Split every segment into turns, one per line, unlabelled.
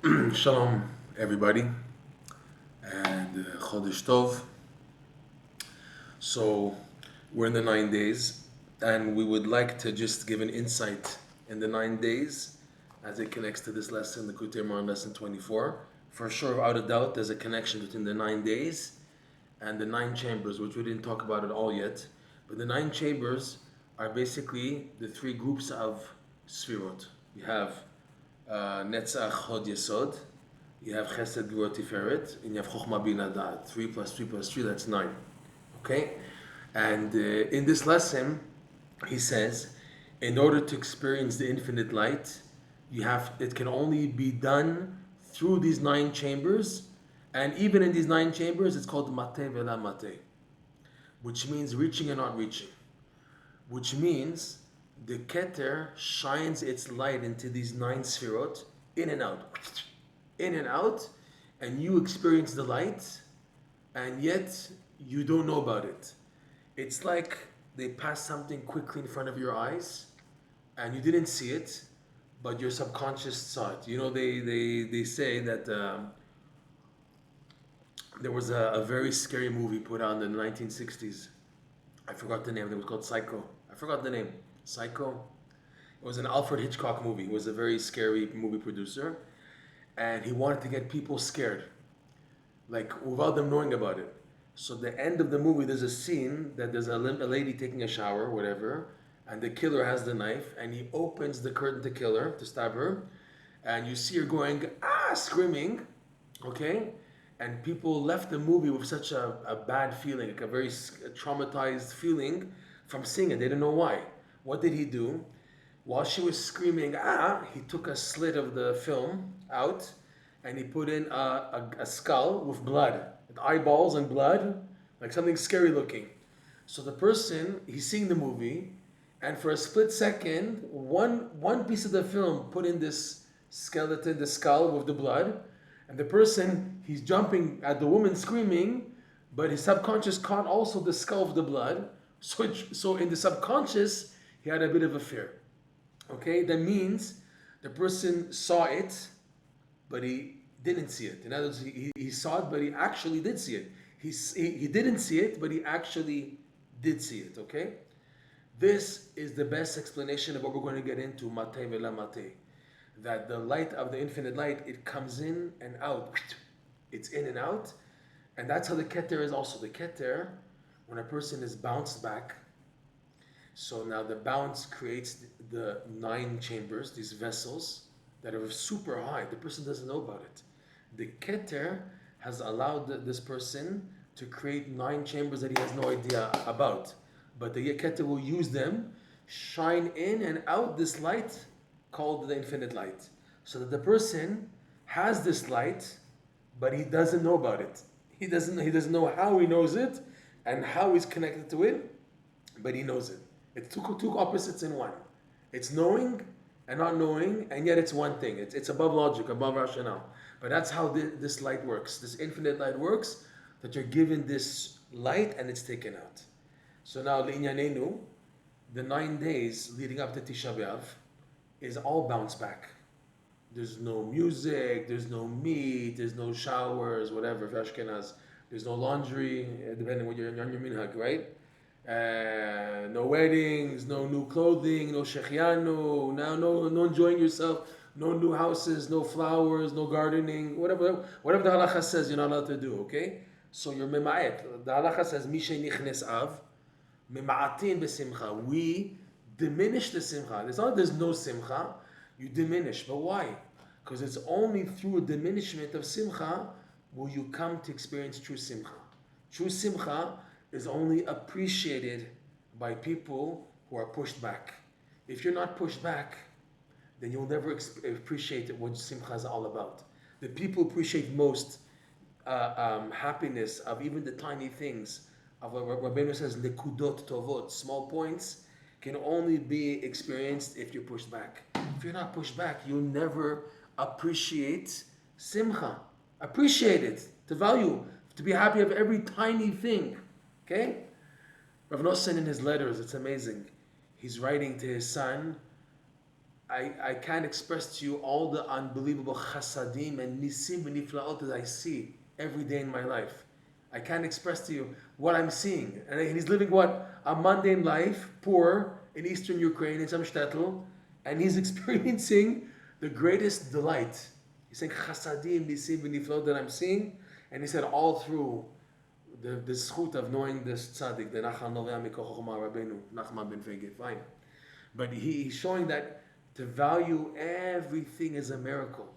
Shalom, everybody, and Chodesh Tov. So, we're in the 9 days, and we would like to just give an insight in the 9 days as it connects to this lesson, the Likutey Moharan lesson 24. For sure, without a doubt, there's a connection between the 9 days and the 9 chambers, which we didn't talk about at all yet. But the 9 chambers are basically the three groups of Sfirot. You have Netzach, Hod, Yesod. You have Chesed, Gvura, Tiferet, and you have Chochmah, Bina, Da'at. 3 plus 3 plus 3, that's 9. Okay? And in this lesson, he says, in order to experience the infinite light, it can only be done through these 9 chambers, and even in these 9 chambers, it's called Mate Vela Mate, which means reaching and not reaching, which means the Keter shines its light into these 9 Sfirot, in and out, and you experience the light, and yet you don't know about it. It's like they pass something quickly in front of your eyes, and you didn't see it, but your subconscious saw it. You know, they say that there was a very scary movie put out in the 1960s. I forgot the name. It was called Psycho. I forgot the name. Psycho. It was an Alfred Hitchcock movie. He was a very scary movie producer, and he wanted to get people scared, like without them knowing about it. So the end of the movie, there's a scene that there's a lady taking a shower, whatever, and the killer has the knife, and he opens the curtain to kill her, to stab her, and you see her going, screaming, okay? And people left the movie with such a bad feeling, like a very traumatized feeling from seeing it. They didn't know why. What did he do? While she was screaming, he took a slit of the film out, and he put in a skull with blood, with eyeballs and blood, like something scary looking. So the person, he's seeing the movie, and for a split second, one piece of the film put in this skeleton, the skull with the blood, and the person, he's jumping at the woman screaming, but his subconscious caught also the skull of the blood. So in the subconscious, he had a bit of a fear. Okay, that means the person saw it, but he didn't see it. In other words, he saw it, but he actually did see it. He didn't see it, but he actually did see it, okay? This is the best explanation of what we're going to get into, Mate Vela Mate. That the light of the infinite light, it comes in and out. It's in and out. And that's how the Keter is also. The Keter, when a person is bounced back, so now the bounce creates the 9 chambers, these vessels that are super high. The person doesn't know about it. The Keter has allowed this person to create 9 chambers that he has no idea about. But the Keter will use them, shine in and out this light called the infinite light. So that the person has this light, but he doesn't know about it. He doesn't know how he knows it and how he's connected to it, but he knows it. It's two opposites in one. It's knowing and not knowing, and yet it's one thing. It's above logic, above rationale. But that's how this light works. This infinite light works, that you're given this light and it's taken out. So now, L'inyanenu, the 9 days leading up to Tisha B'Av is all bounce back. There's no music, there's no meat, there's no showers, whatever, Ashkenaz. There's no laundry, depending on what you're on your minhag, right? No weddings, no new clothing, no shechianu, no enjoying yourself, no new houses, no flowers, no gardening, whatever the halacha says you're not allowed to do, okay? So you're mema'et. The halacha says, Mishe nichnes av, mema'atin besimcha. We diminish the simcha. It's not that there's no simcha, you diminish. But why? Because it's only through a diminishment of simcha will you come to experience true simcha. True simcha is only appreciated by people who are pushed back. If you're not pushed back, then you'll never appreciate what simcha is all about. The people appreciate most happiness of even the tiny things, of what Rabbeinu says, lekudot tovot, small points, can only be experienced if you're pushed back. If you're not pushed back, you'll never appreciate simcha. Appreciate it, to value, to be happy of every tiny thing. Okay? Rav Nosson in his letters, it's amazing. He's writing to his son, I can't express to you all the unbelievable chasadim and nisim and niflaot that I see every day in my life. I can't express to you what I'm seeing. And he's living what? A mundane life, poor, in eastern Ukraine, in some shtetl, and he's experiencing the greatest delight. He's saying chasadim, nisim and niflaot that I'm seeing, and he said all through the zchut of knowing this tzaddik, the Nachal Novea Mikoch Chochma Rabbeinu, Nachman ben Fege, fine. But he's showing that to value everything as a miracle.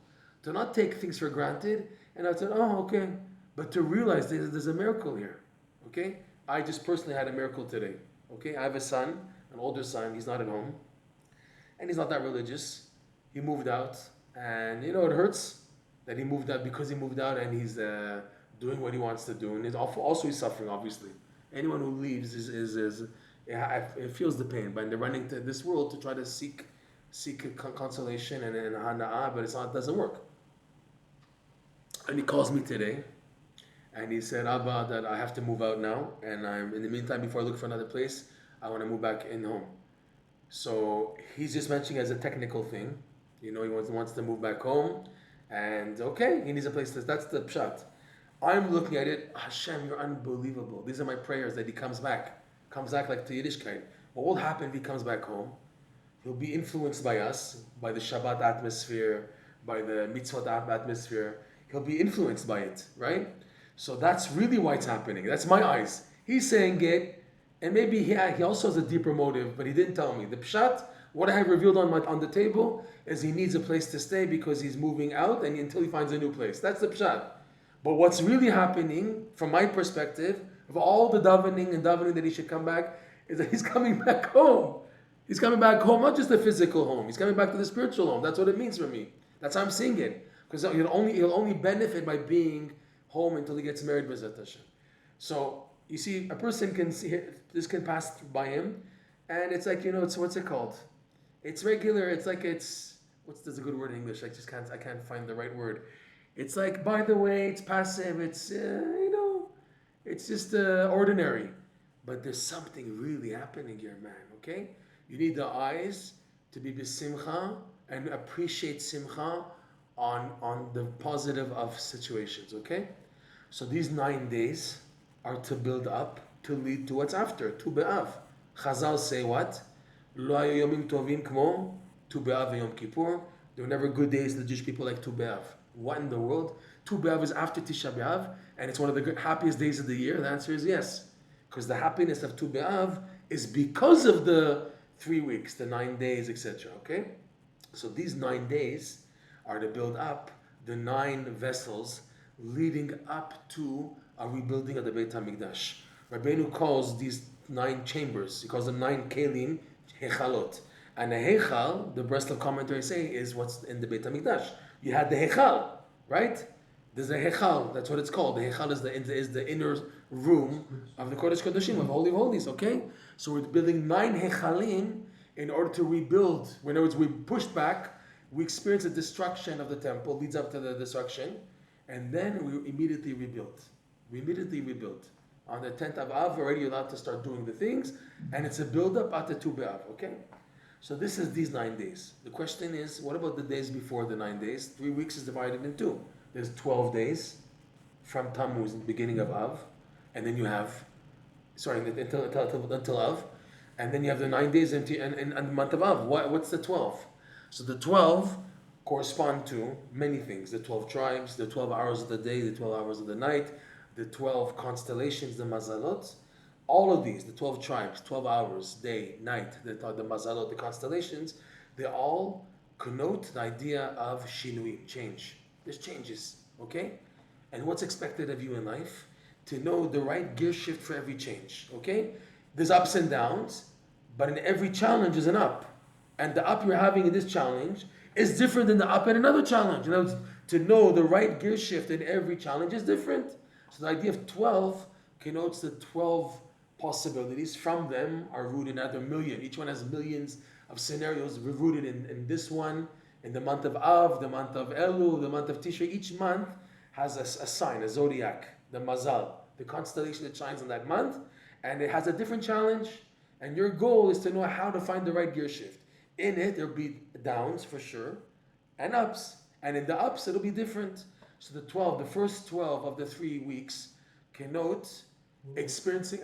To not take things for granted and I said, oh, okay. But to realize there's a miracle here. Okay? I just personally had a miracle today. Okay? I have a son, an older son. He's not at home. And he's not that religious. He moved out. And it hurts that he moved out because he moved out and he's doing what he wants to do. And also he's suffering, obviously. Anyone who leaves it feels the pain. But they're running to this world to try to seek consolation and hana'ah, but it doesn't work. And he calls me today, and he said, Abba, that I have to move out now, and in the meantime, before I look for another place, I want to move back in home. So he's just mentioning as a technical thing, he wants to move back home, and okay, he needs a place that's the pshat. I'm looking at it, Hashem, you're unbelievable. These are my prayers that he comes back like to Yiddishkeit. What will happen if he comes back home? He'll be influenced by us, by the Shabbat atmosphere, by the mitzvot atmosphere. He'll be influenced by it, right? So that's really why it's happening. That's my eyes. He's saying it, and maybe he also has a deeper motive, but he didn't tell me. The pshat, what I have revealed on the table, is he needs a place to stay because he's moving out and until he finds a new place. That's the pshat. But what's really happening, from my perspective, of all the davening that he should come back, is that he's coming back home. He's coming back home, not just the physical home. He's coming back to the spiritual home. That's what it means for me. That's how I'm seeing it. Because he'll only benefit by being home until he gets married, B'ezrat Hashem. So, you see, a person can see, this can pass by him, and it's like, it's, what's it called? It's regular, there's a good word in English, I can't find the right word. It's like, by the way, it's passive, it's, it's just ordinary. But there's something really happening here, man, okay? You need the eyes to be b'simcha and appreciate simcha on the positive of situations, okay? So these 9 days are to build up, to lead to what's after, Tu B'Av. Chazal say what? Lo hayu yomim tovim kmo Tu B'Av v'Yom Kippur. There were never good days to the Jewish people like Tu B'Av. What in the world? Tu B'Av is after Tisha B'Av, and it's one of the happiest days of the year. The answer is yes. Because the happiness of Tu B'Av is because of the 3 weeks, the 9 days, etc. Okay? So these 9 days are to build up the 9 vessels leading up to a rebuilding of the Beit HaMikdash. Rabbeinu calls these 9 chambers, he calls them 9 kelim, hechalot. And a hechal, the Breslov commentary say, is what's in the Beit HaMikdash. You had the hechal, right? There's a hechal, that's what it's called. The hechal is the inner room of the Kodesh Kodashim, of Holy of Holies, okay? So we're building 9 hechalim in order to rebuild. In other words, we pushed back, we experienced the destruction of the temple, leads up to the destruction, and then we immediately rebuilt. On the 10th of Av, we're already allowed to start doing the things, and it's a build-up at the Tu B'Av, okay? So this is these 9 days. The question is, what about the days before the 9 days? 3 weeks is divided in 2. There's 12 days from Tammuz, beginning of Av, and then you have, until Av, and then you have the 9 days in the month of Av. What's the 12? So the 12 correspond to many things. The 12 tribes, the 12 hours of the day, the 12 hours of the night, the 12 constellations, the mazalot. All of these, the 12 tribes, 12 hours, day, night, the mazalot, the constellations, they all connote the idea of shinui, change. There's changes, okay? And what's expected of you in life? To know the right gear shift for every change, okay? There's ups and downs, but in every challenge is an up. And the up you're having in this challenge is different than the up in another challenge. In other words, to know the right gear shift in every challenge is different. So the idea of 12 connotes the 12 possibilities. From them are rooted another million. Each one has millions of scenarios rooted in this one, in the month of Av, the month of Elul, the month of Tishrei. Each month has a sign, a zodiac, the mazal, the constellation that shines in that month, and it has a different challenge. And your goal is to know how to find the right gear shift. in it there'll be downs for sure, and ups. And in the ups it'll be different. So the first 12 of the 3 weeks connote experiencing.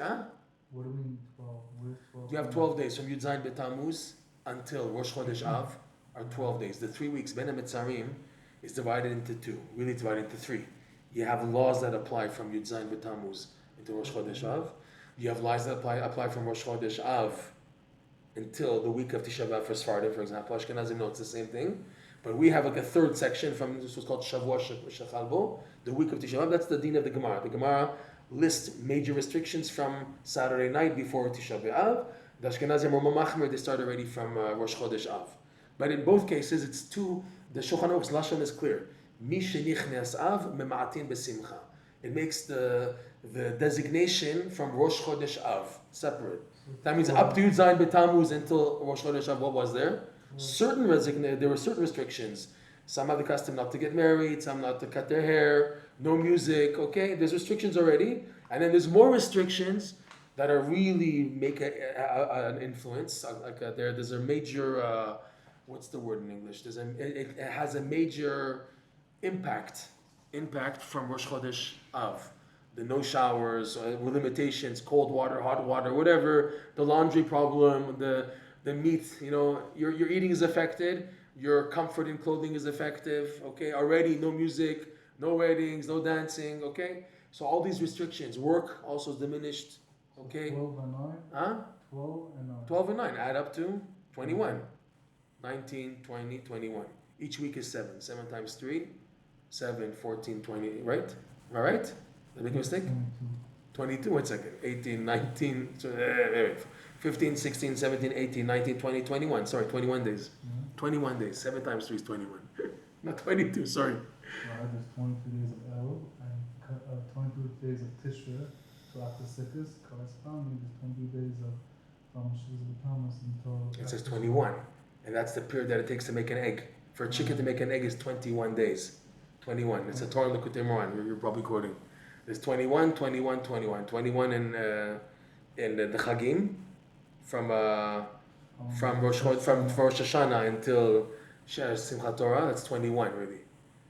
What do you mean 12? Where's 12?
You have 12 days from Yud Zayin B'Tammuz until Rosh Chodesh Av are 12 days. The 3 weeks Ben HaMetzarim is divided into two, really divided into three. You have laws that apply from Yud Zayin B'Tammuz until Rosh Chodesh Av. You have laws that apply from Rosh Chodesh Av until the week of Tisha B'Av for Sephardim, for example. Ashkenazim know it's the same thing. But we have like a third section from this was called Shavua Shechalbo, the week of Tisha B'Av. That's the din of the Gemara. The Gemara lists major restrictions from Saturday night before Tisha B'Av. The Ashkenazim or Machmer, they start already from Rosh Chodesh Av. But in both cases, it's two. The Shulchan Aruch's lashon is clear. Mi shenichnes Av mema'atin besimcha. It makes the designation from Rosh Chodesh Av separate. That means up to Yud Zayin B'Tammuz until Rosh Chodesh Av, what was there? There were certain restrictions. Some have the custom not to get married, some not to cut their hair, no music, okay? There's restrictions already. And then there's more restrictions that are really make an influence. There's a major, what's the word in English? It has a major impact from Rosh Chodesh Av. The no showers, limitations, cold water, hot water, whatever, the laundry problem, the meat, your eating is affected, your comfort in clothing is effective, okay? Already no music, no weddings, no dancing, okay? So all these restrictions, work also is diminished, okay?
12 and 9?
Huh?
12 and 9.
12 and 9, add up to 21. 19, 20, 21. Each week is 7. 7 times 3, 7, 14, 20, right? All right? Did I make a mistake? 22, 1 second. 18, 19, 15, 16, 17, 18, 19, 20, 21. Sorry, 21 days. 21 days. 7 times 3 is 21. Not 22, sorry.
Right, there's 22 days of El and 22 days of Tishra. So after Sikkis, corresponding, there's 22 days from Shuvah Thomas until.
It says 21. And that's the period that it takes to make an egg. For a chicken to make an egg is 21 days. 21. It's a Torah in Likutey Moharan. You're probably quoting. There's 21, 21, 21. 21 in the Chagim from Rosh Hashanah until Simchat Torah. That's 21 really.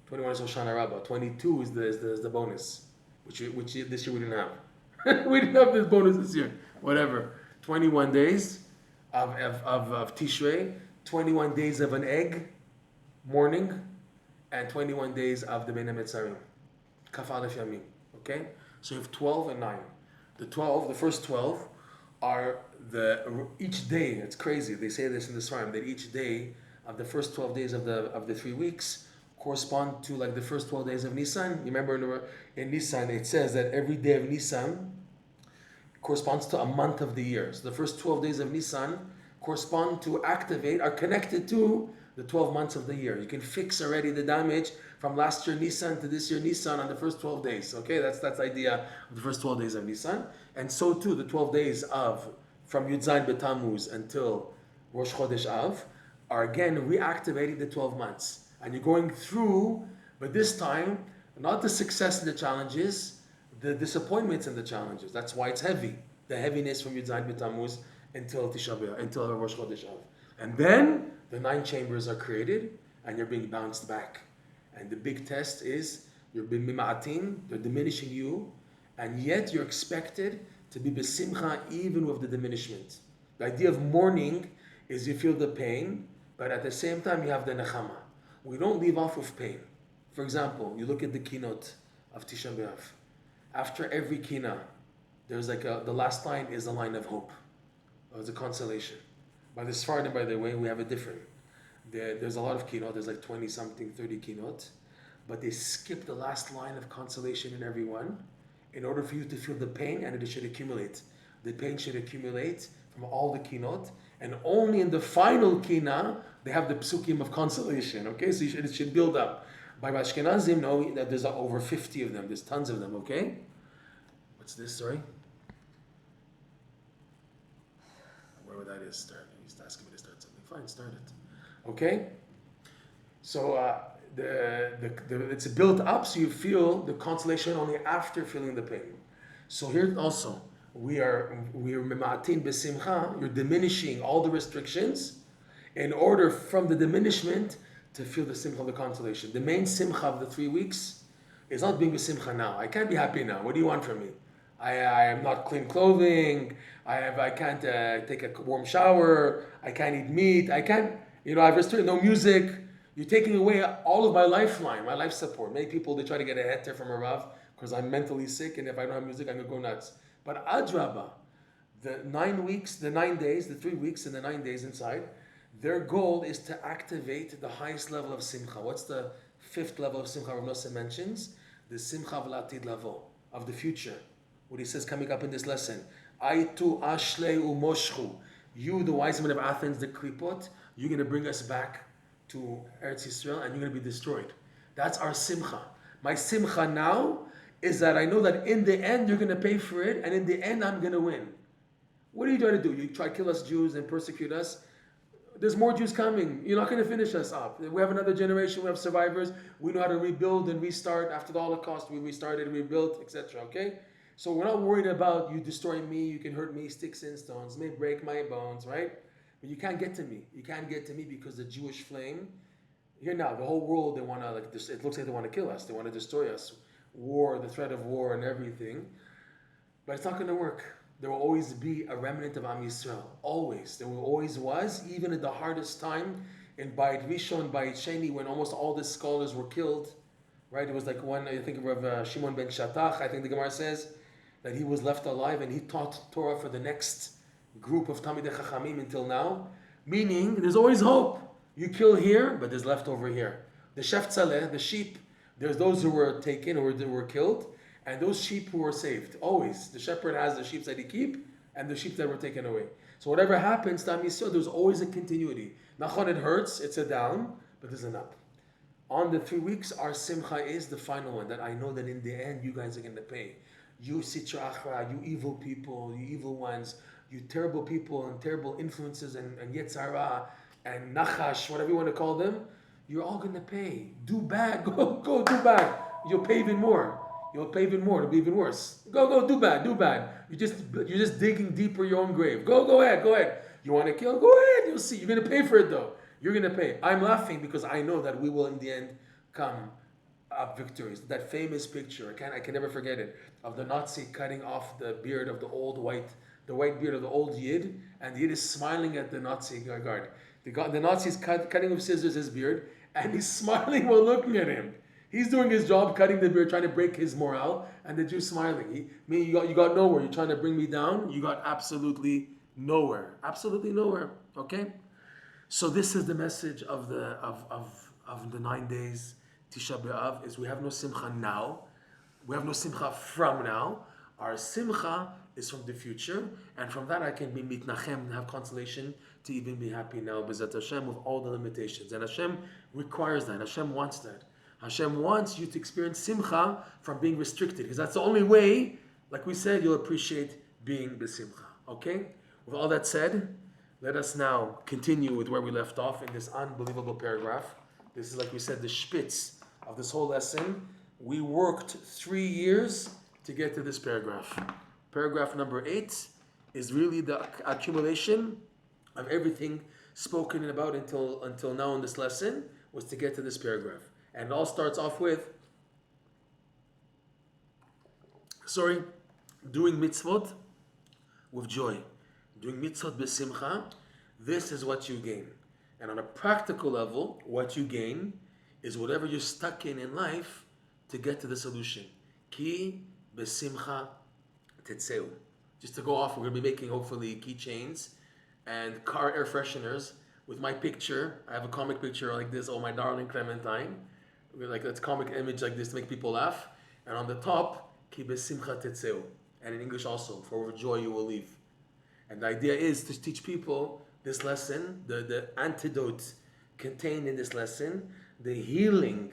21 is Hoshana Rabbah. 22 is the bonus, which this year we didn't have. We didn't have this bonus this year. Whatever. 21 days of Tishrei. 21 days of an egg, morning, and 21 days of the Ben HaMetzarim. Kaf Aleph Yamim. Okay? So you have 12 and 9. The first 12 are each day, it's crazy, they say this in the Sfarim, that each day of the first 12 days of the 3 weeks correspond to like the first 12 days of Nisan. You remember in Nisan it says that every day of Nisan corresponds to a month of the year. So the first 12 days of Nisan are connected to the 12 months of the year. You can fix already the damage from last year Nisan to this year Nisan on the first 12 days. Okay, that's the idea of the first 12 days of Nisan. And so too, the 12 days from Yud Zayin B'Tammuz until Rosh Chodesh Av are again reactivating the 12 months. And you're going through, but this time, not the success and the challenges, the disappointments and the challenges. That's why it's heavy. The heaviness from Yud Zayin B'Tammuz until Tisha B'Av, until Rosh Chodesh Av. And then the 9 chambers are created and you're being bounced back. And the big test is you're being mima'atin, they're diminishing you, and yet you're expected to be besimcha even with the diminishment. The idea of mourning is you feel the pain, but at the same time you have the nechama. We don't leave off with pain. For example, you look at the keynote of Tisha B'Av. After every kina, there's the last line is a line of hope. It's a consolation. By the Sephardim, by the way, we have a different. There's a lot of keynote. There's like 20-something, 30 keynote. But they skip the last line of consolation in every one in order for you to feel the pain, and it should accumulate. The pain should accumulate from all the keynote. And only in the final kina, they have the psukim of consolation. Okay, so it should build up. By Ashkenazim, no, that there's over 50 of them. There's tons of them, okay? What's this, sorry? Wherever that is, start. He's asking me to start something. Fine, start it. Okay? So it's built up so you feel the consolation only after feeling the pain. So here also, we are mema'atin besimcha, you're diminishing all the restrictions in order from the diminishment to feel the simcha of the consolation. The main simcha of the 3 weeks is not being simcha now. I can't be happy now. What do you want from me? I am not clean clothing. I can't take a warm shower. I can't eat meat. I can't, I've restricted no music. You're taking away all of my lifeline, my life support. Many people, they try to get a heter from a Rav because I'm mentally sick, and if I don't have music, I'm going to go nuts. But Adraba, the 9 weeks, the 9 days, the 3 weeks and the 9 days inside, their goal is to activate the highest level of simcha. What's the 5th level of simcha Rav Nosson mentions? The simcha v'latid level of the future. What he says coming up in this lesson. Aitu ashle umoshchu. You, the wise men of Athens, the klipot, you're going to bring us back to Eretz Yisrael and you're going to be destroyed. That's our simcha. My simcha now is that I know that in the end you're going to pay for it, and in the end I'm going to win. What are you trying to do? You try to kill us Jews and persecute us? There's more Jews coming. You're not going to finish us up. We have another generation. We have survivors. We know how to rebuild and restart. After the Holocaust, we restarted, rebuilt, etc. Okay? So we're not worried about you destroying me. You can hurt me, sticks and stones, may break my bones, right? But you can't get to me. You can't get to me because the Jewish flame, here now, the whole world, they want to, it looks like they want to kill us. They want to destroy us. War, the threat of war and everything. But it's not going to work. There will always be a remnant of Am Yisrael. Always. There always was, even at the hardest time in Bayit Rishon, Bayit Sheni, when almost all the scholars were killed. Right? It was like one, I think of Shimon ben Shatach, I think the Gemara says, that he was left alive and he taught Torah for the next group of Talmidei Chachamim until now. Meaning, there's always hope. You kill here, but there's leftover here. The shev tzaleh, the sheep, there's those who were taken or who were killed, and those sheep who were saved. Always. The shepherd has the sheep that he keep, and the sheep that were taken away. So whatever happens to Am Yisrael, there's always a continuity. Nachon, it hurts, it's a down, but there's an up. On the 3 weeks, our simcha is the final one, that I know that in the end, you guys are going to pay. You sitra achra, you evil people, you evil ones, you terrible people and terrible influences and yetzara and nachash, whatever you want to call them, you're all going to pay. Do bad, go do bad. You'll pay even more. You'll pay even more. It'll be even worse. Go do bad. You're just digging deeper your own grave. Go ahead. You want to kill? Go ahead. You'll see. You're going to pay for it though. You're going to pay. I'm laughing because I know that we will in the end come up victories. That famous picture, I can never forget it, of the Nazi cutting off the beard of the white beard of the old Yid, and the Yid is smiling at the Nazi guard. The Nazi's cutting with scissors his beard, and he's smiling while looking at him. He's doing his job, cutting the beard, trying to break his morale, and the Jew's smiling. You got nowhere. You're trying to bring me down. You got absolutely nowhere. Absolutely nowhere. Okay? So this is the message of the 9 days Tisha B'Av, is we have no simcha now. We have no simcha from now. Our simcha is from the future, and from that I can be mitnachem and have consolation to even be happy now, B'ezrat Hashem, with all the limitations. And Hashem requires that. Hashem wants that. Hashem wants you to experience simcha from being restricted, because that's the only way, like we said, you'll appreciate being b'simcha. Okay? With all that said, let us now continue with where we left off in this unbelievable paragraph. This is, like we said, the spitz of this whole lesson. We worked 3 years to get to this paragraph. Paragraph number 8 is really the accumulation of everything spoken about until now in this lesson, was to get to this paragraph. And it all starts off with, doing mitzvot with joy. Doing mitzvot b'simcha, this is what you gain. And on a practical level, what you gain is whatever you're stuck in life to get to the solution. Ki b'simcha tetzeu. Just to go off, we're going to be making hopefully keychains and car air fresheners with my picture. I have a comic picture like this, oh my darling Clementine. Like that's comic image like this to make people laugh. And on the top, ki b'simcha tetzeu. And in English also, for joy you will leave. And the idea is to teach people this lesson, the antidote contained in this lesson, the healing,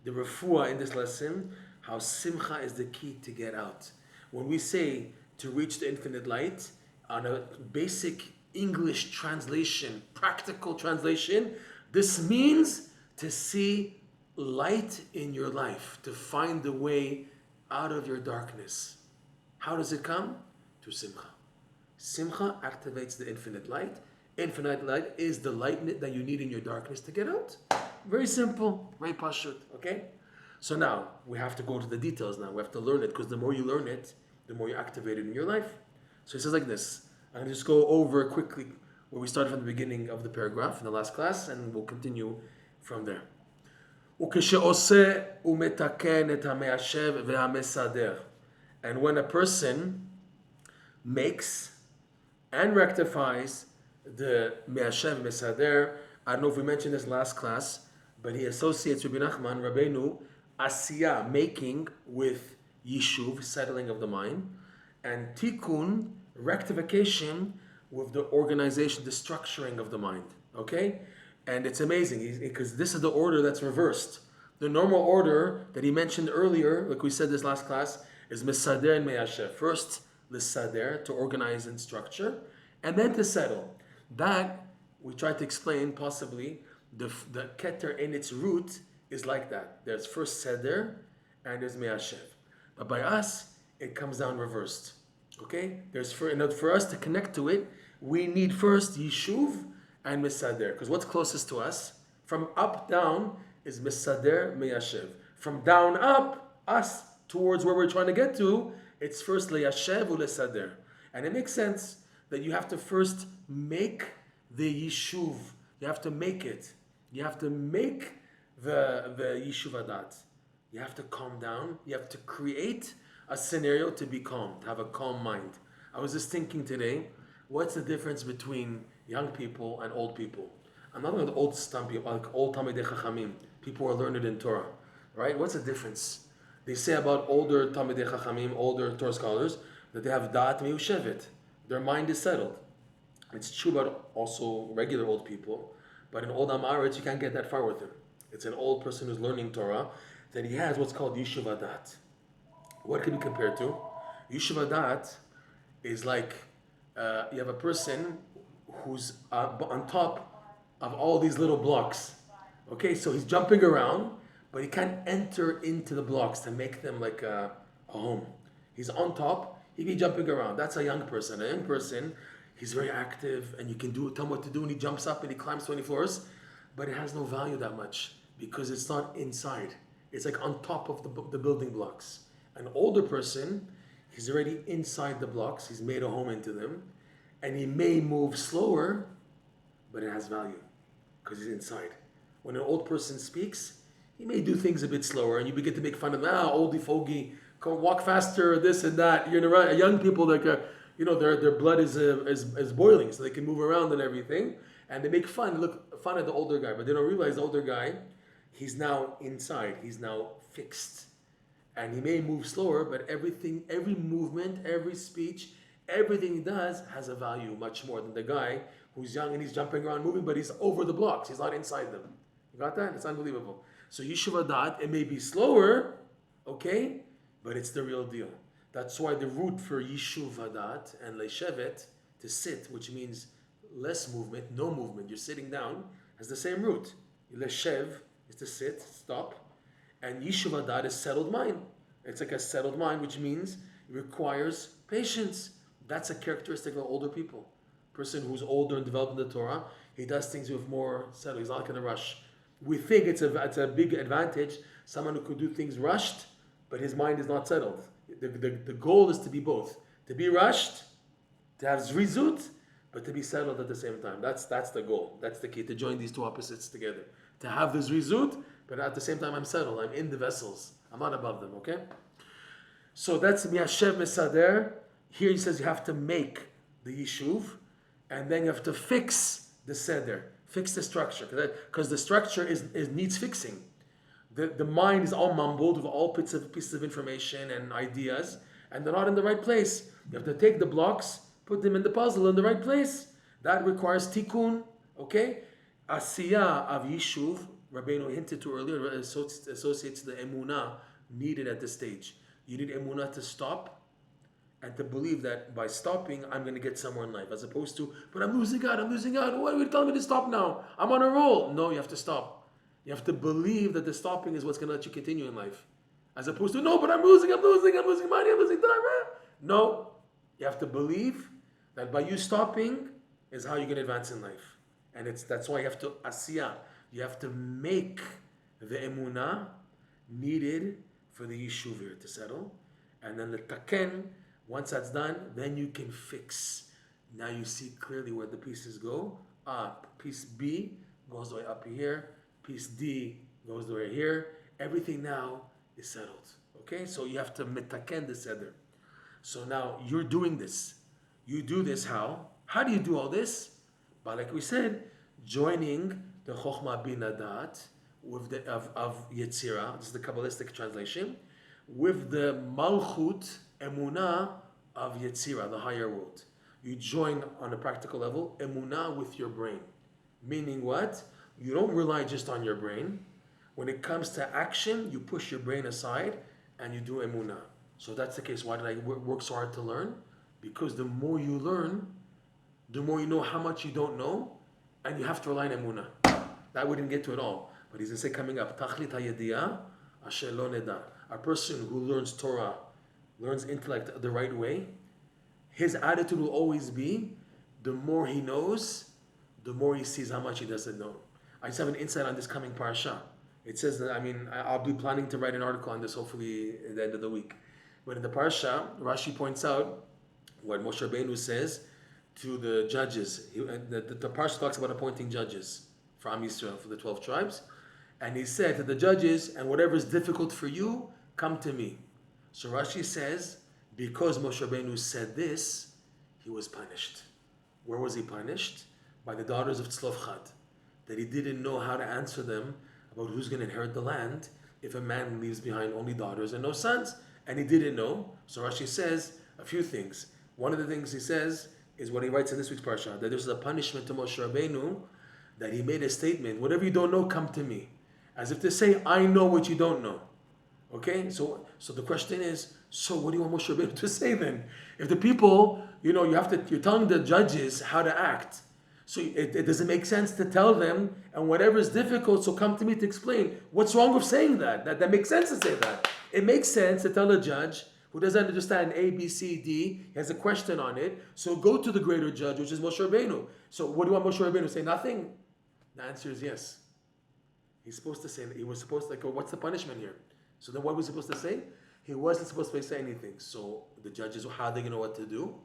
the refuah in this lesson, how simcha is the key to get out. When we say to reach the infinite light, on a basic English translation, practical translation, this means to see light in your life, to find the way out of your darkness. How does it come? Through simcha. Simcha activates the infinite light, Infinite light is the light that you need in your darkness to get out. Very simple, very pashut, okay? So now, we have to go to the details now. We have to learn it, because the more you learn it, the more you activate it in your life. So he says like this. I'm going to just go over quickly where we started from the beginning of the paragraph in the last class, and we'll continue from there. וכשעושה ומתקן את המיישב והמסדר. And when a person makes and rectifies the meyashev mesader, I don't know if we mentioned this last class, but he associates Rabbi Nachman, Rabbeinu, asiya, making, with yishuv, settling of the mind, and tikkun, rectification, with the organization, the structuring of the mind. Okay? And it's amazing, because this is the order that's reversed. The normal order that he mentioned earlier, like we said this last class, is mesader and meyashev. First, l'sader, to organize and structure, and then to settle. That, we tried to explain, possibly, the keter in its root is like that. There's first seder, and there's meyashev. But by us, it comes down reversed. Okay? For us to connect to it, we need first yishuv and mesader. Because what's closest to us? From up, down, is mesader, meyashev. From down, up, us, towards where we're trying to get to, it's first leyashev or lesader. And it makes sense that you have to first make the yishuv. You have to make it. You have to make the yishuv adat. You have to calm down. You have to create a scenario to be calm, to have a calm mind. I was just thinking today, what's the difference between young people and old people? I'm not talking about old stam people, like old Talmidei Chachamim, people who are learned in Torah, right? What's the difference? They say about older Talmidei Chachamim, older Torah scholars, that they have da'at miushevet. Their mind is settled. It's true about also regular old people, but in old Amaretz, you can't get that far with him. It's an old person who's learning Torah, that he has what's called Yishuv Adat. What can be compared to? Yishuv Adat is like, you have a person who's on top of all these little blocks. Okay, so he's jumping around, but he can't enter into the blocks to make them like a home. He's on top, he'd be jumping around. That's a young person. A young person, he's very active, and you can tell him what to do, and he jumps up and he climbs 20 floors, but it has no value that much because it's not inside. It's like on top of the building blocks. An older person, he's already inside the blocks, he's made a home into them, and he may move slower, but it has value because he's inside. When an old person speaks, he may do things a bit slower, and you begin to make fun of them. Oldie fogey, come walk faster, this and that. You're right. Young people, like their blood is boiling, so they can move around and everything, and they make fun at the older guy, but they don't realize the older guy, he's now inside. He's now fixed, and he may move slower, but everything, every movement, every speech, everything he does has a value much more than the guy who's young and he's jumping around moving, but he's over the blocks. He's not inside them. You got that? It's unbelievable. So Yishuv Adat, it may be slower, okay, but it's the real deal. That's why the root for Yishuv Adat and Leishevet, to sit, which means less movement, no movement, you're sitting down, has the same root. Leishev is to sit, stop, and Yishuv Adat is settled mind. It's like a settled mind, which means it requires patience. That's a characteristic of older people. Person who's older and developed in the Torah, he does things with more settle. He's not like in a rush. We think it's a big advantage, someone who could do things rushed, but his mind is not settled. The goal is to be both. To be rushed, to have zrizut, but to be settled at the same time. That's the goal. That's the key, to join these two opposites together. To have the zrizut, but at the same time I'm settled. I'm in the vessels. I'm not above them, okay? So that's miyashev mesader. Here he says you have to make the yishuv, and then you have to fix the seder, fix the structure, because the structure needs fixing. The mind is all mumbled with all pieces of information and ideas, and they're not in the right place. You have to take the blocks, put them in the puzzle in the right place. That requires tikkun, okay? Asiya of yishuv, Rabbeinu hinted to earlier, associates the emuna needed at this stage. You need emuna to stop, and to believe that by stopping, I'm going to get somewhere in life. As opposed to, but I'm losing out. Why are you telling me to stop now? I'm on a roll. No, you have to stop. You have to believe that the stopping is what's going to let you continue in life. As opposed to, no, but I'm losing money, I'm losing time. No, you have to believe that by you stopping, is how you're going to advance in life. And that's why you have to asiyah. You have to make the emuna needed for the yishuv here to settle. And then the taken, once that's done, then you can fix. Now you see clearly where the pieces go. Piece B goes the way up here. Piece D goes the way here. Everything now is settled. Okay, so you have to metaken the seder. So now you're doing this. You do this how? How do you do all this? But like we said, joining the chokhmah bin adat with the of Yetzirah, this is the Kabbalistic translation, with the malchut emuna of Yetzirah, the higher world. You join on a practical level emuna with your brain. Meaning what? You don't rely just on your brain. When it comes to action, you push your brain aside and you do emuna. So if that's the case, why did I work so hard to learn? Because the more you learn, the more you know how much you don't know, and you have to rely on emuna. That we didn't get to it all. But he's going to say coming up, Tachlit hayediyah asher lo neda. A person who learns Torah, learns intellect the right way, his attitude will always be, the more he knows, the more he sees how much he doesn't know. I just have an insight on this coming parasha. It says that, I'll be planning to write an article on this hopefully at the end of the week. But in the parasha, Rashi points out what Moshe Rabbeinu says to the judges. The parasha talks about appointing judges for Am Yisrael, for the 12 tribes. And he said to the judges, and whatever is difficult for you, come to me. So Rashi says, because Moshe Rabbeinu said this, he was punished. Where was he punished? By the daughters of Tzlofchad. That he didn't know how to answer them about who's going to inherit the land if a man leaves behind only daughters and no sons. And he didn't know. So Rashi says a few things. One of the things he says is what he writes in this week's parasha, that there's a punishment to Moshe Rabbeinu, that he made a statement, whatever you don't know, come to me. As if to say, I know what you don't know. Okay? So the question is, so what do you want Moshe Rabbeinu to say then? If the people, you're telling the judges how to act. So it doesn't make sense to tell them, and whatever is difficult, so come to me to explain. What's wrong with saying that? That makes sense to say that. It makes sense to tell a judge who doesn't understand A, B, C, D, he has a question on it, so go to the greater judge, which is Moshe Rabbeinu. So what do you want Moshe Rabbeinu to say? Nothing? The answer is yes. He's supposed to say, he was supposed to, what's the punishment here? So then what was he supposed to say? He wasn't supposed to say anything. So the judges, how are they going to know what to do?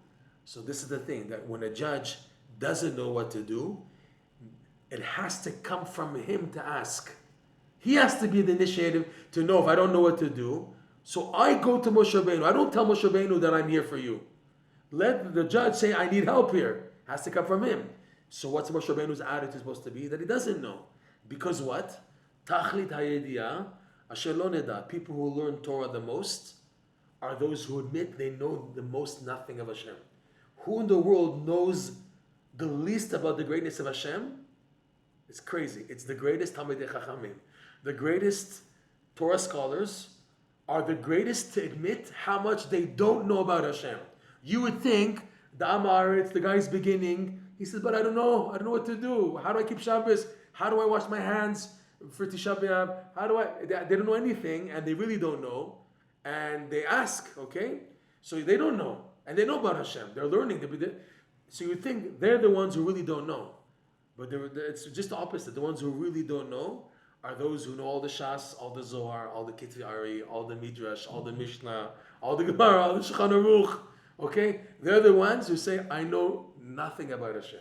So this is the thing, that when a judge doesn't know what to do, it has to come from him to ask. He has to be the initiative to know if I don't know what to do. So I go to Moshe Rabbeinu. I don't tell Moshe Rabbeinu that I'm here for you. Let the judge say, I need help here. It has to come from him. So what's Moshe Rabbeinu's attitude supposed to be? That he doesn't know. Because what? Tachlit hayediyah asher lo neda. People who learn Torah the most are those who admit they know the most nothing of Hashem. Who in the world knows the least about the greatness of Hashem? It's crazy. It's the greatest Talmidei Chachamim. The greatest Torah scholars are the greatest to admit how much they don't know about Hashem. You would think the Amaretz, the guy's beginning, he says, but I don't know what to do. How do I keep Shabbos? How do I wash my hands for Tisha B'Av? They don't know anything, and they really don't know. And they ask, okay? So they don't know. And they know about Hashem. They're learning. So you think they're the ones who really don't know. But it's just the opposite. The ones who really don't know are those who know all the Shas, all the Zohar, all the Kitzur Ari, all the Midrash, all the Mishnah, all the Gemara, all the Shulchan Aruch. Okay? They're the ones who say, I know nothing about Hashem.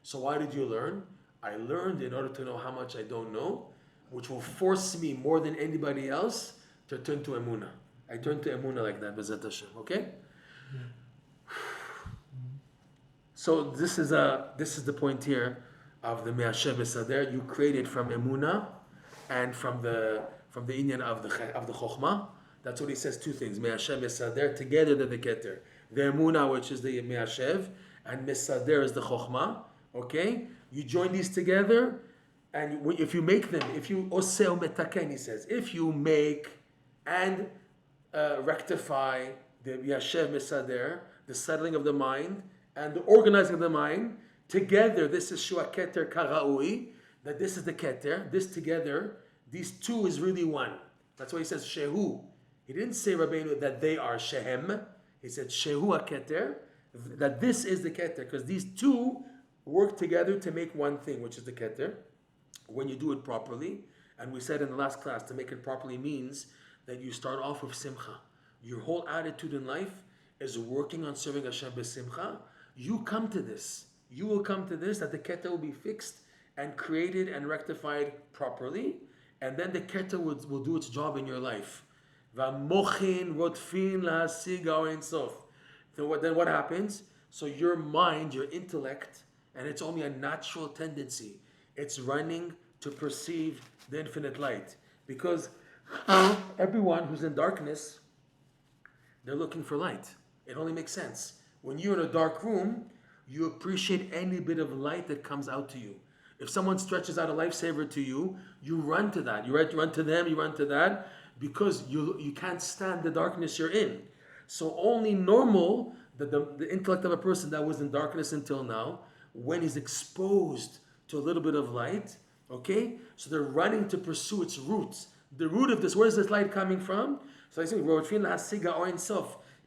So why did you learn? I learned in order to know how much I don't know, which will force me more than anybody else to turn to Emuna. I turn to Emuna like that, B'ezrat Hashem. Okay? Yeah. So this is the point here of the Me'ashev Esader. You created from Emuna and from the inyan of the Chokhmah. That's what he says. Two things: Me'ashev Esader, together they're the Keter. The Emuna, which is the Me'ashev, and Mesader is the Chokhmah. Okay, you join these together, and if you make them, if you oseo metaken, he says, if you make and rectify the Yashev Mesader, the settling of the mind and the organizing of the mind together, this is Shua Keter Karaui, that this is the Keter, this together, these two is really one. That's why he says Shehu. He didn't say Rabbeinu that they are Shehem. He said Shehu HaKeter, that this is the Keter, because these two work together to make one thing, which is the keter. When you do it properly, and we said in the last class, to make it properly means that you start off with simcha. Your whole attitude in life is working on serving Hashem b'simcha. You come to this. You will come to this, that the keter will be fixed and created and rectified properly, and then the keter will do its job in your life. V'mochin rodfin lahasig ha'oin sof. Then what happens? So your mind, your intellect, and it's only a natural tendency. It's running to perceive the infinite light. Because everyone who's in darkness, they're looking for light. It only makes sense. When you're in a dark room, you appreciate any bit of light that comes out to you. If someone stretches out a lifesaver to you, you run to that. You run to them, you run to that, because you can't stand the darkness you're in. So only normal, the intellect of a person that was in darkness until now, when he's exposed to a little bit of light, okay? So they're running to pursue its roots. The root of this, where's this light coming from? So I say,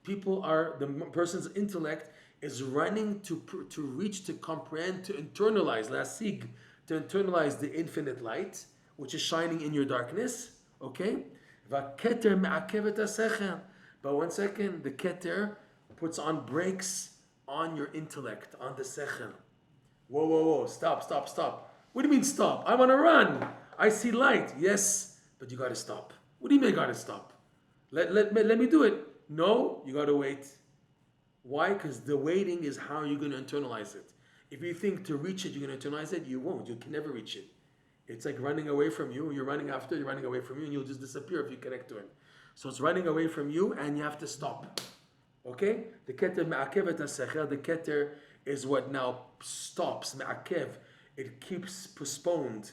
people are, the person's intellect is running to reach, to comprehend, to internalize, lasig, to internalize the infinite light, which is shining in your darkness, okay? But 1 second, the keter puts on brakes on your intellect, on the sechel. Whoa, stop. What do you mean stop? I want to run. I see light. Yes, but you got to stop. What do you mean I got to stop? Let me do it. No, you got to wait. Why? Because the waiting is how you're going to internalize it. If you think to reach it, you're going to internalize it, you won't. You can never reach it. It's like running away from you. You're running away from you, and you'll just disappear if you connect to it. So it's running away from you, and you have to stop. Okay? The keter me'akev hasechel. The keter is what now stops, me'akev. It keeps postponed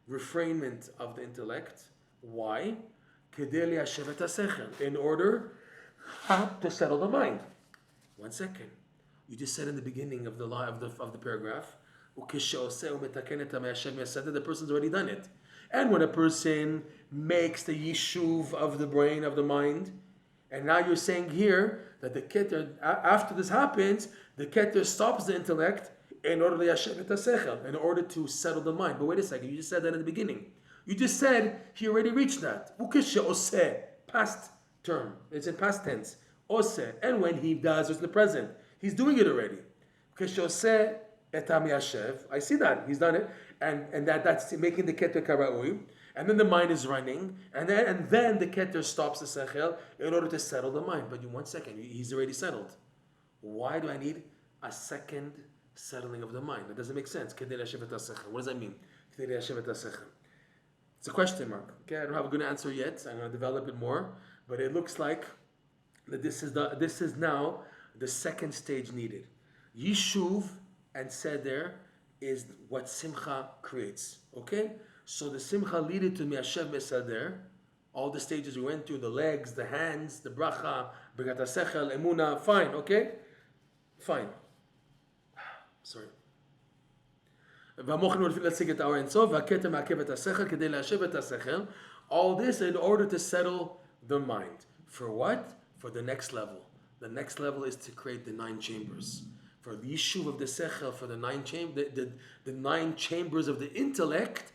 refrainment of the intellect. Why? Kedei liyashev et hasechel. In order to settle the mind. 1 second. You just said in the beginning of the line of the paragraph, the person's already done it. And when a person makes the yishuv of the brain, of the mind, and now you're saying here that the keter, after this happens, the keter stops the intellect in order to settle the mind. But wait a second, you just said that in the beginning. You just said he already reached that. Past term. It's in past tense. And when he does, it's the present. He's doing it already. I see that. He's done it. And that's making the keter karaui. And then the mind is running. And then the keter stops the sechel in order to settle the mind. But 1 second, he's already settled. Why do I need a second settling of the mind? That doesn't make sense. What does that mean? It's a question mark. Okay, I don't have a good answer yet. I'm going to develop it more. But it looks like that this is now the second stage needed. Yishuv and seder is what simcha creates. Okay? So the simcha leaded to shev mesader, all the stages we went through, the legs, the hands, the bracha, brigat sechel, emuna, fine, okay? Fine. Sorry. All this in order to settle the mind. For what? For the next level. The next level is to create the 9 chambers. For the yishuv of the sechel, for the 9 the 9 chambers of the intellect.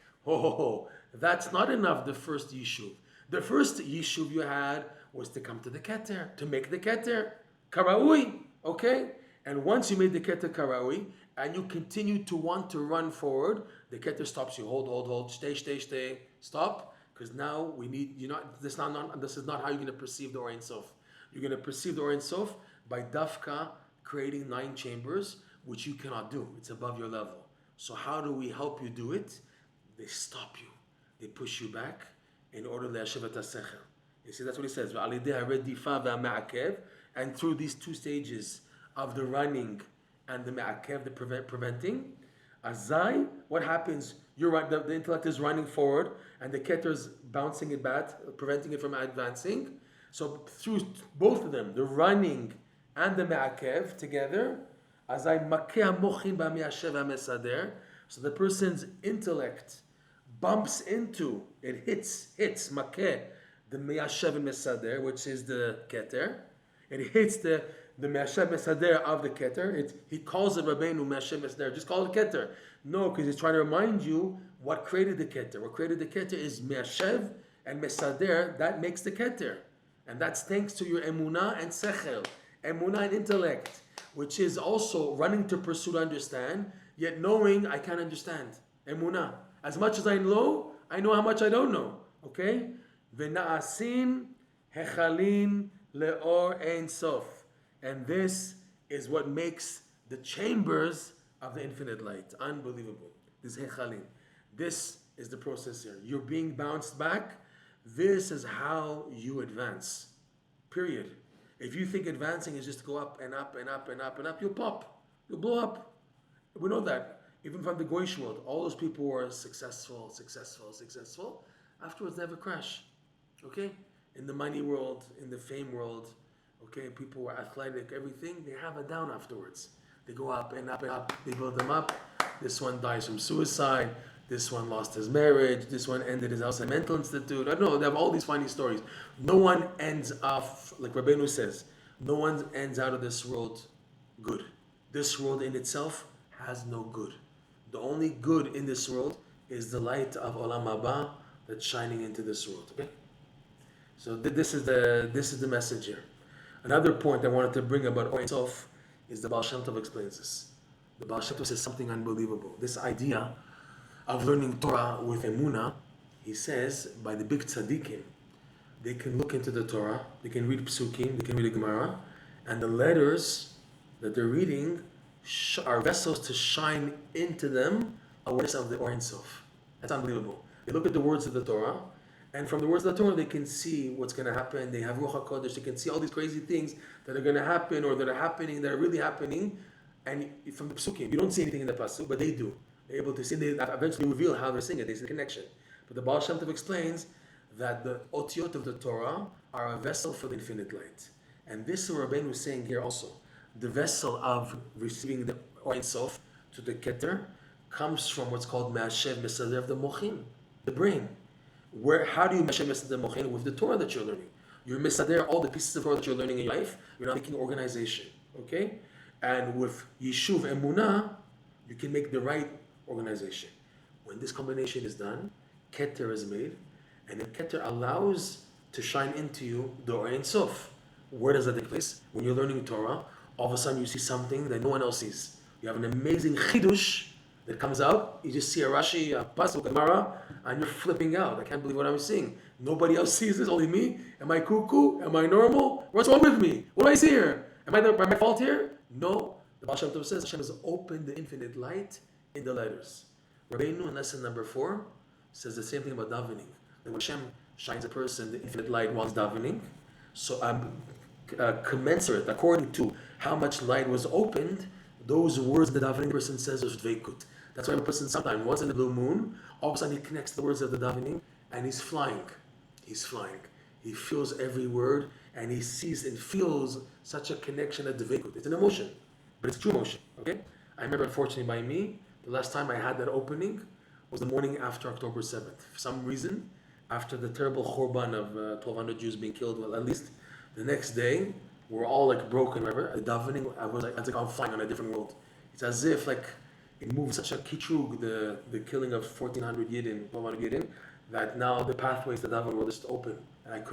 That's not enough. The first yishuv. The first yishuv you had was to come to the keter, to make the keter karaui. Okay, and once you made the keter karaui, and you continue to want to run forward, the keter stops you. Hold. Stay. Stop, because now we need. This is not how you're going to perceive the Or Ein Sof. You're going to perceive the Or Ein Sof by dafka creating 9 chambers, which you cannot do. It's above your level. So how do we help you do it? They stop you. They push you back in order to yashev et hasechel. You see, that's what he says. And through these 2 stages of the running and the me'akev, the preventing, azai, what happens? The intellect is running forward, and the keter is bouncing it back, preventing it from advancing. So through both of them, the running and the me'akev together, azai makeh mochin b'miyashev ha'mesader. So the person's intellect bumps into, it hits makeh, the miyashev mesader, which is the keter. It hits the the Me'ashev Mesader of the Keter. He calls it Rabbeinu Me'ashev Mesader. Just call it Keter. No, because he's trying to remind you what created the Keter. What created the Keter is Me'ashev and Mesader. That makes the Keter. And that's thanks to your Emuna and Sechel. Emuna and intellect, which is also running to pursue to understand, yet knowing I can't understand. Emuna. As much as I know how much I don't know. Okay? V'na'asin hechalin le'or ein sof. And this is what makes the chambers of the infinite light. Unbelievable. This hechalin. This is the process here. You're being bounced back. This is how you advance. Period. If you think advancing is just to go up and up and up and up and up, you'll pop. You'll blow up. We know that. Even from the Goyish world, all those people who are successful, afterwards they have a crash. Okay? In the money world, in the fame world, okay, people who are athletic, everything, they have a down afterwards. They go up and up and up. They build them up. This one dies from suicide. This one lost his marriage. This one ended his house at a mental institute. I don't know. They have all these funny stories. No one ends off, like Rabbeinu says, no one ends out of this world good. This world in itself has no good. The only good in this world is the light of Olam Haba that's shining into this world. Okay? So this is the message here. Another point I wanted to bring about Or Sof is the Baal Shem Tov explains this. The Baal Shem Tov says something unbelievable. This idea of learning Torah with Emuna, he says, by the big tzaddikim, they can look into the Torah, they can read Psukim, they can read the Gemara, and the letters that they're reading are vessels to shine into them awareness of the Or Sof. That's unbelievable. They look at the words of the Torah, and from the words of the Torah, they can see what's going to happen. They have Ruach HaKodesh. They can see all these crazy things that are going to happen or that are happening, that are really happening. And from the Psukim, you don't see anything in the Pasuk, but they do. They're able to see, they eventually reveal how they're seeing it. They see the connection. But the Baal Shem Tov explains that the otiot of the Torah are a vessel for the infinite light. And this is what Rabbeinu is saying here also. The vessel of receiving the Or Sof to the Keter comes from what's called Me'ashev Mesader of the Mochin, the brain. How do you Me'ashev Mesader Mochin? With the Torah that you're learning. You're Mesader all the pieces of Torah that you're learning in your life. You're not making organization. Okay? And with Yishuv Emuna, you can make the right organization. When this combination is done, Keter is made, and then Keter allows to shine into you the Or Sof. Where does that take place? When you're learning Torah, all of a sudden you see something that no one else sees. You have an amazing chidush that comes out. You just see a Rashi, a Pasuk, a Gemara, and you're flipping out. I can't believe what I'm seeing. Nobody else sees this, only me. Am I cuckoo? Am I normal? What's wrong with me? What do I see here? Am I my fault here? No. The Baal Shem Tov says Hashem has opened the infinite light in the letters. Rabbeinu in lesson number 4 says the same thing about davening. That when Hashem shines a person the infinite light while he's davening, so commensurate, according to how much light was opened, those words the davening person says is dveikut. That's why a person sometimes, once in the blue moon, all of a sudden he connects the words of the davening and he's flying. He's flying. He feels every word and he sees and feels such a connection at dveikut. It's an emotion, but it's true emotion. Okay? I remember, unfortunately, by me, the last time I had that opening was the morning after October 7th. For some reason, after the terrible Chorban of 1,200 Jews being killed, well, at least the next day, we're all like broken, remember? The davening, I was like I'm flying on a different world. It's as if like it moved such a kitrug, the killing of 1,400 Yidden, 1,200 Yidden, that now the pathways to daven were just open. And it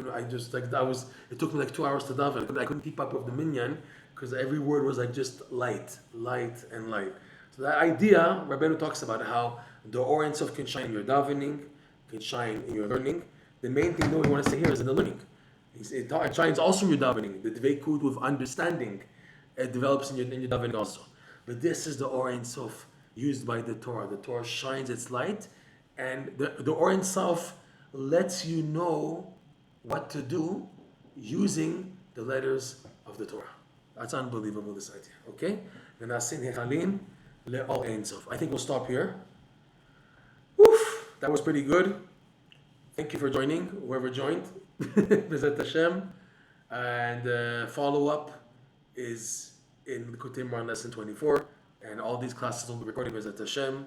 took me like 2 hours to daven. I couldn't keep up with the minyan because every word was like just light, and light. So that idea, Rabbeinu talks about how the Or Sof can shine in your davening, can shine in your learning. The main thing though we want to say here is in the learning. It shines also in your davening. The dveikut with understanding, it develops in your davening also. But this is the Or Sof used by the Torah. The Torah shines its light, and the Or Sof lets you know what to do using the letters of the Torah. That's unbelievable, this idea. Okay? I think we'll stop here. Woof! That was pretty good. Thank you for joining, whoever joined. Visit Hashem. And follow-up is in Likutey Moharan lesson 24. And all these classes will be recorded. Visit Hashem.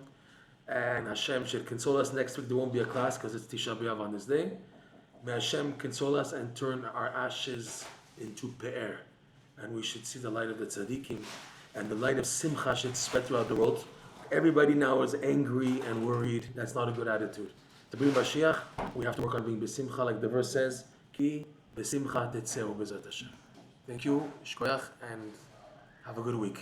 And Hashem should console us. Next week there won't be a class because it's Tisha B'Av on this day. May Hashem console us and turn our ashes into pe'er. and we should see the light of the tzaddikim, and the light of Simcha should spread throughout the world. Everybody now is angry and worried. That's not a good attitude. To bring Mashiach, we have to work on being besimcha, like the verse says, Ki besimcha tetzeu b'ezrat Hashem. Thank you, shkoyach, and have a good week.